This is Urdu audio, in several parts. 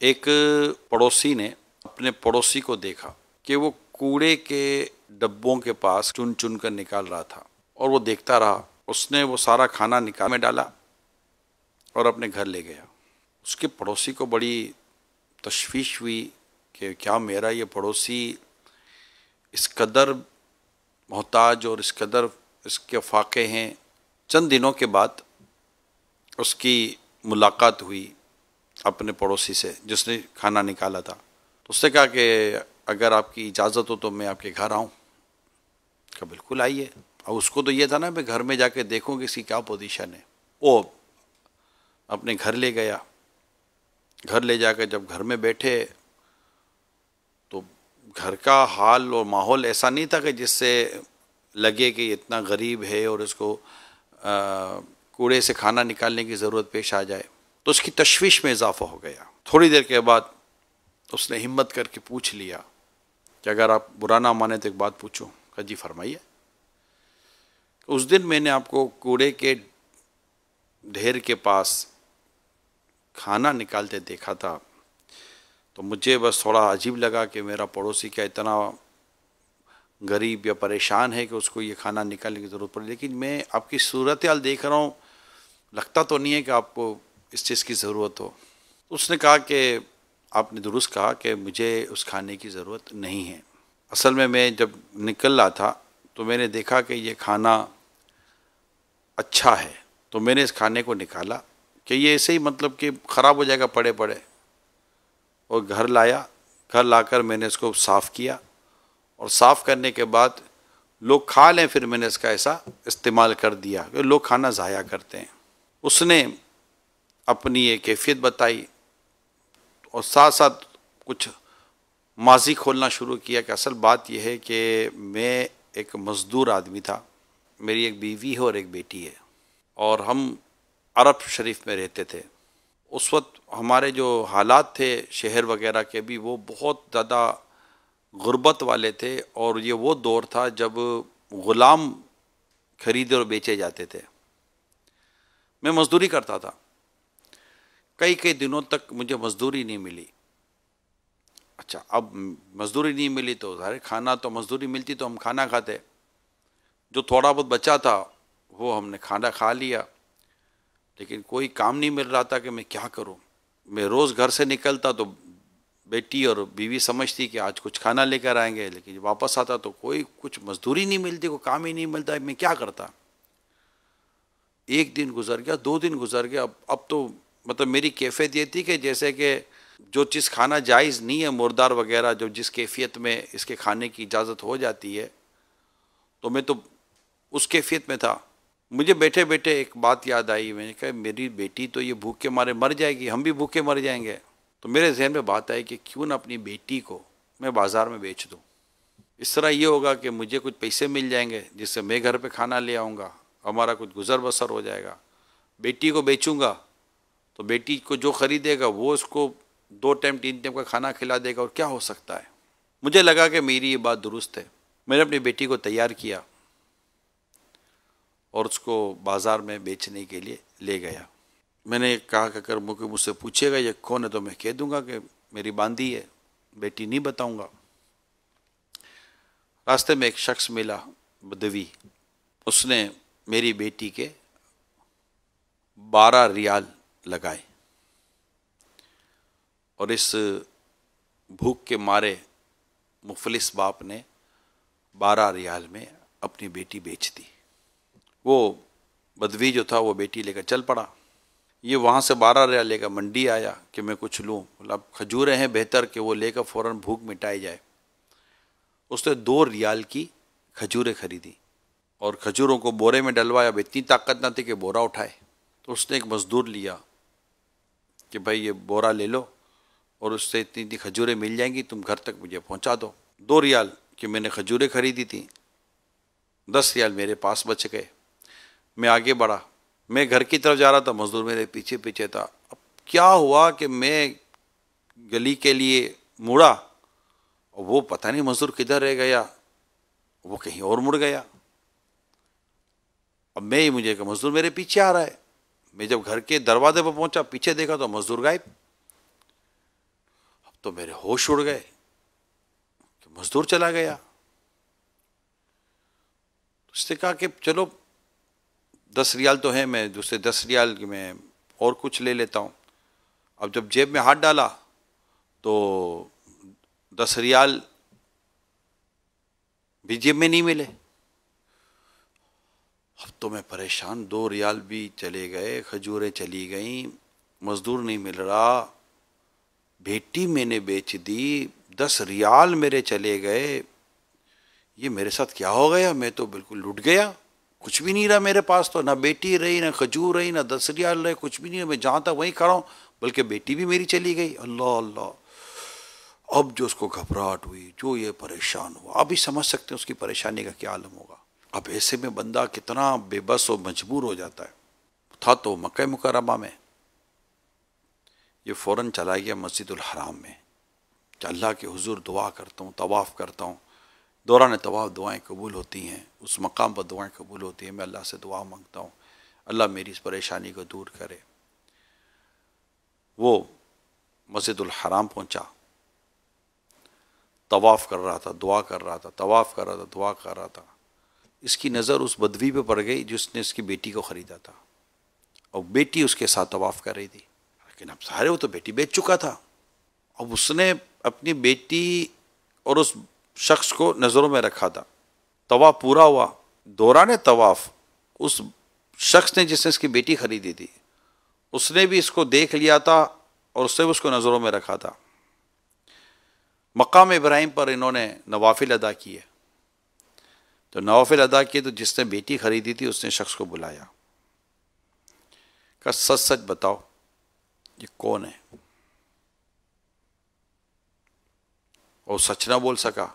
ایک پڑوسی نے اپنے پڑوسی کو دیکھا کہ وہ کوڑے کے ڈبوں کے پاس چن چن کر نکال رہا تھا، اور وہ دیکھتا رہا۔ اس نے وہ سارا کھانا نکال میں ڈالا اور اپنے گھر لے گیا۔ اس کے پڑوسی کو بڑی تشویش ہوئی کہ کیا میرا یہ پڑوسی اس قدر محتاج اور اس قدر اس کے فاقے ہیں۔ چند دنوں کے بعد اس کی ملاقات ہوئی اپنے پڑوسی سے جس نے کھانا نکالا تھا، تو اس نے کہا کہ اگر آپ کی اجازت ہو تو میں آپ کے گھر آؤں۔ کہا بالکل آئیے۔ اور اس کو تو یہ تھا نا میں گھر میں جا کے دیکھوں کہ اس کی کیا پوزیشن ہے۔ وہ اپنے گھر لے گیا۔ گھر لے جا کے جب گھر میں بیٹھے تو گھر کا حال اور ماحول ایسا نہیں تھا کہ جس سے لگے کہ اتنا غریب ہے اور اس کو کوڑے سے کھانا نکالنے کی ضرورت پیش آ جائے، تو اس کی تشویش میں اضافہ ہو گیا۔ تھوڑی دیر کے بعد اس نے ہمت کر کے پوچھ لیا کہ اگر آپ برا نہ مانے تو ایک بات پوچھوں۔ کہا جی فرمائیے۔ اس دن میں نے آپ کو کوڑے کے ڈھیر کے پاس کھانا نکالتے دیکھا تھا، تو مجھے بس تھوڑا عجیب لگا کہ میرا پڑوسی کیا اتنا غریب یا پریشان ہے کہ اس کو یہ کھانا نکالنے کی ضرورت پڑی، لیکن میں آپ کی صورتحال دیکھ رہا ہوں، لگتا تو نہیں ہے کہ آپ کو اس چیز کی ضرورت ہو۔ اس نے کہا کہ آپ نے درست کہا کہ مجھے اس کھانے کی ضرورت نہیں ہے۔ اصل میں جب نکل رہا تھا تو میں نے دیکھا کہ یہ کھانا اچھا ہے، تو میں نے اس کھانے کو نکالا کہ یہ ایسے ہی مطلب کہ خراب ہو جائے گا پڑے پڑے، اور گھر لایا۔ گھر لا کر میں نے اس کو صاف کیا، اور صاف کرنے کے بعد لوگ کھا لیں پھر میں نے اس کا ایسا استعمال کر دیا کہ لوگ کھانا ضائع کرتے ہیں۔ اس نے اپنی یہ کیفیت بتائی اور ساتھ ساتھ کچھ ماضی کھولنا شروع کیا کہ اصل بات یہ ہے کہ میں ایک مزدور آدمی تھا، میری ایک بیوی ہے اور ایک بیٹی ہے، اور ہم عرب شریف میں رہتے تھے۔ اس وقت ہمارے جو حالات تھے شہر وغیرہ کے بھی وہ بہت زیادہ غربت والے تھے، اور یہ وہ دور تھا جب غلام خریدے اور بیچے جاتے تھے۔ میں مزدوری کرتا تھا، کئی دنوں تک مجھے مزدوری نہیں ملی۔ اچھا، اب مزدوری نہیں ملی تو ظاہر کھانا تو مزدوری ملتی تو ہم کھانا کھاتے، جو تھوڑا بہت بچا تھا وہ ہم نے کھانا کھا لیا، لیکن کوئی کام نہیں مل رہا تھا کہ میں کیا کروں۔ میں روز گھر سے نکلتا تو بیٹی اور بیوی سمجھتی کہ آج کچھ کھانا لے کر آئیں گے، لیکن جب واپس آتا تو کوئی کچھ مزدوری نہیں ملتی، کوئی کام ہی نہیں ملتا، میں کیا کرتا۔ ایک دن گزر گیا، 2 دن گزر گیا، اب تو مطلب میری کیفیت یہ تھی کہ جیسے کہ جو چیز کھانا جائز نہیں ہے، مردار وغیرہ جو جس کیفیت میں اس کے کھانے کی اجازت ہو جاتی ہے، تو میں تو اس کیفیت میں تھا۔ مجھے بیٹھے بیٹھے ایک بات یاد آئی، میں نے کہا میری بیٹی تو یہ بھوک کے مارے مر جائے گی، ہم بھی بھوکے مر جائیں گے۔ تو میرے ذہن میں بات آئی کہ کیوں نہ اپنی بیٹی کو میں بازار میں بیچ دوں، اس طرح یہ ہوگا کہ مجھے کچھ پیسے مل جائیں گے جس سے میں گھر پہ کھانا لے آؤں گا، ہمارا کچھ گزر بسر ہو جائے گا۔ بیٹی کو بیچوں گا تو بیٹی کو جو خریدے گا وہ اس کو 2 ٹائم 3 ٹائم کا کھانا کھلا دے گا، اور کیا ہو سکتا ہے۔ مجھے لگا کہ میری یہ بات درست ہے۔ میں نے اپنی بیٹی کو تیار کیا اور اس کو بازار میں بیچنے کے لیے لے گیا۔ میں نے کہا کہ اگر مجھ سے پوچھے گا یہ کون ہے تو میں کہہ دوں گا کہ میری باندھی ہے، بیٹی نہیں بتاؤں گا۔ راستے میں ایک شخص ملا، بدوی، اس نے میری بیٹی کے 12 ریال لگائے، اور اس بھوک کے مارے مفلس باپ نے 12 ریال میں اپنی بیٹی بیچ دی۔ وہ بدوی جو تھا وہ بیٹی لے کر چل پڑا۔ یہ وہاں سے 12 ریال لے کر منڈی آیا کہ میں کچھ لوں، اب کھجوریں ہیں، بہتر کہ وہ لے کر فوراً بھوک مٹائی جائے۔ اس نے 2 ریال کی کھجوریں خریدی اور کھجوروں کو بورے میں ڈلوایا۔ اب اتنی طاقت نہ تھی کہ بورا اٹھائے، تو اس نے ایک مزدور لیا کہ بھائی یہ بورا لے لو اور اس سے اتنی کھجوریں مل جائیں گی، تم گھر تک مجھے پہنچا دو۔ 2 ریال کہ میں نے کھجوریں خریدی تھیں، 10 ریال میرے پاس بچ گئے۔ میں آگے بڑھا، میں گھر کی طرف جا رہا تھا، مزدور میرے پیچھے پیچھے تھا۔ اب کیا ہوا کہ میں گلی کے لیے مڑا، وہ پتہ نہیں مزدور کدھر رہ گیا، وہ کہیں اور مڑ گیا۔ اب مجھے کہ مزدور میرے پیچھے آ رہا ہے۔ میں جب گھر کے دروازے پر پہنچا، پیچھے دیکھا تو مزدور غائب۔ تو میرے ہوش اڑ گئے کہ مزدور چلا گیا. اس نے کہا کہ چلو 10 ریال تو ہیں, میں دوسرے 10 ریال کی میں اور کچھ لے لیتا ہوں. اب جب جیب میں ہاتھ ڈالا تو 10 ریال بھی جیب میں نہیں ملے. اب تو میں پریشان, 2 ریال بھی چلے گئے, کھجوریں چلی گئیں, مزدور نہیں مل رہا, بیٹی میں نے بیچ دی, 10 ریال میرے چلے گئے, یہ میرے ساتھ کیا ہو گیا؟ میں تو بالکل لٹ گیا, کچھ بھی نہیں رہا میرے پاس, تو نہ بیٹی رہی, نہ کھجور رہی, نہ 10 ریال رہے, کچھ بھی نہیں رہا. میں جہاں تھا وہیں کھڑا ہوں, بلکہ بیٹی بھی میری چلی گئی. اللہ اللہ. اب جو اس کو گھبراہٹ ہوئی, جو یہ پریشان ہوا, اب ہی سمجھ سکتے ہیں اس کی پریشانی کا کیا عالم ہوگا. اب ایسے میں بندہ کتنا بے بس و مجبور ہو جاتا ہے. تھا تو مکہ مکرمہ میں, یہ فوراً چلا گیا مسجد الحرام میں کہ اللہ کے حضور دعا کرتا ہوں, طواف کرتا ہوں. دوران طواف دعائیں قبول ہوتی ہیں, اس مقام پر دعائیں قبول ہوتی ہیں. میں اللہ سے دعا مانگتا ہوں اللہ میری اس پریشانی کو دور کرے. وہ مسجد الحرام پہنچا, طواف کر رہا تھا, دعا کر رہا تھا, طواف کر رہا تھا, دعا کر رہا تھا. اس کی نظر اس بدوی پہ پڑ گئی جس نے اس کی بیٹی کو خریدا تھا, اور بیٹی اس کے ساتھ طواف کر رہی تھی. لیکن اب سارے وہ تو بیٹی بیچ چکا تھا. اب اس نے اپنی بیٹی اور اس شخص کو نظروں میں رکھا تھا. طواف پورا ہوا, دوران طواف اس شخص نے جس نے اس کی بیٹی خریدی تھی, اس نے بھی اس کو دیکھ لیا تھا اور اس نے بھی اس کو نظروں میں رکھا تھا. مقام ابراہیم پر انہوں نے نوافل ادا کیے. تو نوافل ادا کیے تو جس نے بیٹی خریدی تھی اس نے شخص کو بلایا, کہا سچ سچ بتاؤ یہ کون ہے؟ اور سچ نہ بول سکا.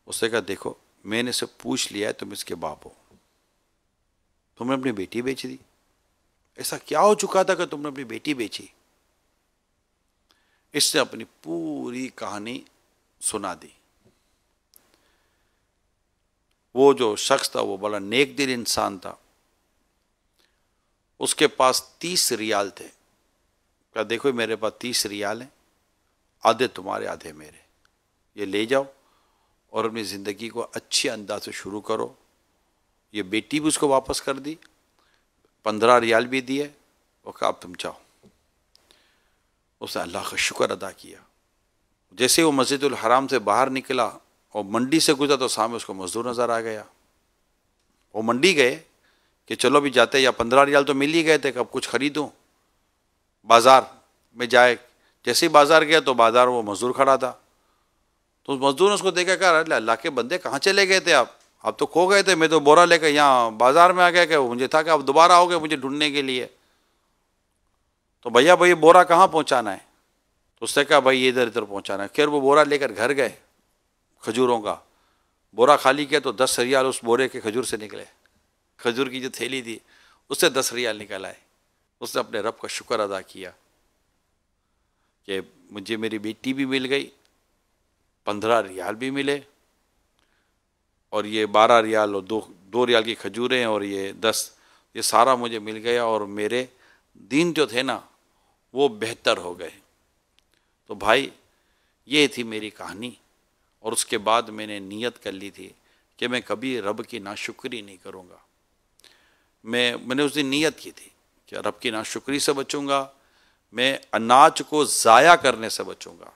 اس نے کہا دیکھو میں نے اسے پوچھ لیا ہے, تم اس کے باپ ہو, تم نے اپنی بیٹی بیچ دی. ایسا کیا ہو چکا تھا کہ تم نے اپنی بیٹی بیچی؟ اس نے اپنی پوری کہانی سنا دی. وہ جو شخص تھا وہ بڑا نیک دل انسان تھا. اس کے پاس 30 ریال تھے. کہا دیکھو میرے پاس 30 ریال ہیں, آدھے تمہارے آدھے میرے, یہ لے جاؤ اور اپنی زندگی کو اچھے انداز سے شروع کرو. یہ بیٹی بھی اس کو واپس کر دی, 15 ریال بھی دیے, اور کہا اب تم چاہو. اس نے اللہ کا شکر ادا کیا. جیسے وہ مسجد الحرام سے باہر نکلا اور منڈی سے گزرا تو سامنے اس کو مزدور نظر آ گیا. وہ منڈی گئے کہ چلو بھی جاتے, یا 15 ریال تو مل ہی گئے تھے کہ اب کچھ خریدوں. بازار میں جائے, جیسے ہی بازار گیا تو بازار وہ مزدور کھڑا تھا. تو اس مزدور نے اس کو دیکھا, کہا اللہ کے بندے کہاں چلے گئے تھے آپ تو کھو گئے تھے, میں تو بورا لے کے یہاں بازار میں آ گیا, کہ مجھے تھا کہ آپ دوبارہ آؤ گے مجھے ڈھونڈنے کے لیے. تو بھیا بھائی بورا کہاں پہنچانا ہے؟ تو اس نے کہا بھائی یہ ادھر پہنچانا ہے. خیر وہ بورا لے کر گھر گئے, کھجوروں کا بورا خالی کیا تو 10 ریال اس بورے کے کھجور سے نکلے. کھجور کی جو تھیلی تھی اس سے 10 ریال نکل آئے. اس نے اپنے رب کا شکر ادا کیا کہ مجھے میری بیٹی بھی مل گئی, 15 ریال بھی ملے, اور یہ 12 ریال اور 2 ریال کی کھجوریں, اور یہ 10, یہ سارا مجھے مل گیا, اور میرے دین جو تھے نا وہ بہتر ہو گئے. تو بھائی یہ تھی میری کہانی. اور اس کے بعد میں نے نیت کر لی تھی کہ میں کبھی رب کی ناشکری نہیں کروں گا. میں نے اس دن نیت کی تھی کہ رب کی ناشکری سے بچوں گا, میں اناج کو ضائع کرنے سے بچوں گا.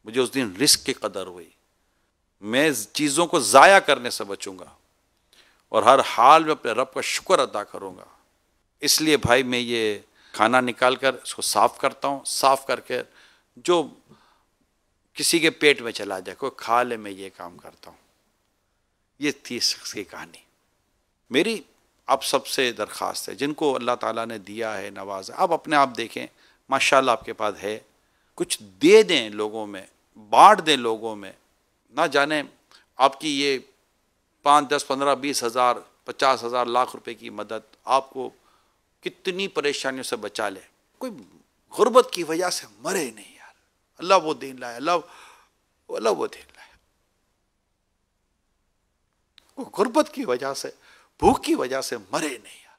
مجھے اس دن رزق کی قدر ہوئی, میں چیزوں کو ضائع کرنے سے بچوں گا, اور ہر حال میں اپنے رب کا شکر ادا کروں گا. اس لیے بھائی میں یہ کھانا نکال کر اس کو صاف کرتا ہوں, صاف کر کے جو کسی کے پیٹ میں چلا جائے کوئی کھا لے, میں یہ کام کرتا ہوں. یہ تھی شخص کی کہانی. میری آپ سب سے درخواست ہے, جن کو اللہ تعالیٰ نے دیا ہے, نوازا, آپ اپنے آپ دیکھیں, ماشاءاللہ آپ کے پاس ہے, کچھ دے دیں لوگوں میں, بانٹ دیں لوگوں میں. نہ جانے آپ کی یہ 5, 10, 15, 20 ہزار, 50 ہزار, لاکھ روپے کی مدد آپ کو کتنی پریشانیوں سے بچا لے. کوئی غربت کی وجہ سے مرے نہیں یار, اللہ وہ دین لائے, اللہ وہ دین لائے. کوئی غربت کی وجہ سے, بھوک کی وجہ سے مرے نہیں یار.